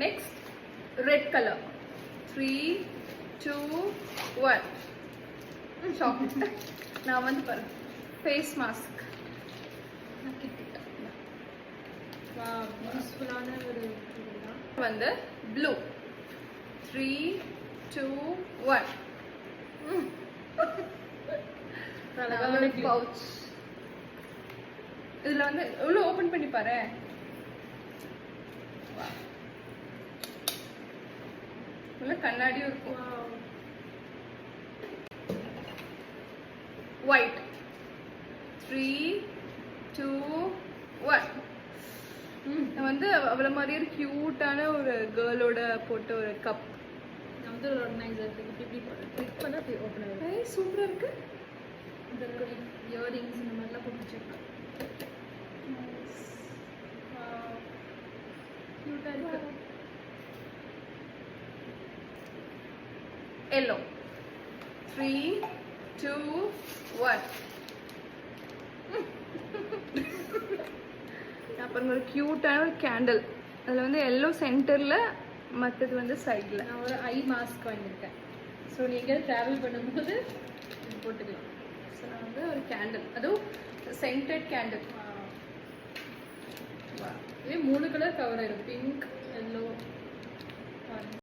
Next red colour 3 2 1 chocolate. நான் வந்து பாரு ஃபேஸ் மாஸ்க் நான் கிட்டிட்டேன். யூஸ்ஃபுல்லான ஒரு வந்து ப்ளூ 3 2 1 பவுச். இதுல வந்து உள்ள ஓபன் பண்ணி பாரு. உள்ள கண்ணாடியும் இருக்கும். ஒயிட் 3 2 1 வந்து அவள மாதிரியே ஒரு கியூட்டான ஒரு கேர்ளோட போட்ட ஒரு கப். வந்து ஒரு ஆர்கனைசர் இப்படி கிளிக் பண்ணா ஓபன் ஆகும். சூப்பரா இருக்கு. இந்த இயரிங்ஸ் இந்த மாதிரிலாம் போட்டு வச்சிருக்கேன். கியூட்டா இருக்கு. எல்லோ 3 2 1 அப்புறம் ஒரு கியூட்டான ஒரு கேண்டில். அதில் வந்து எல்லோ சென்டரில், மற்றது வந்து சைடில். நான் ஒரு ஐ மாஸ்க் வாங்கியிருக்கேன். ஸோ நீங்கள் ட்ராவல் பண்ணும்போது இது போட்டுக்கலாம். ஸோ நான் வந்து ஒரு கேண்டில், அதுவும் சென்டட் கேண்டில். இதே 3 கலர் கவர் ஆயிடும். Pink, yellow,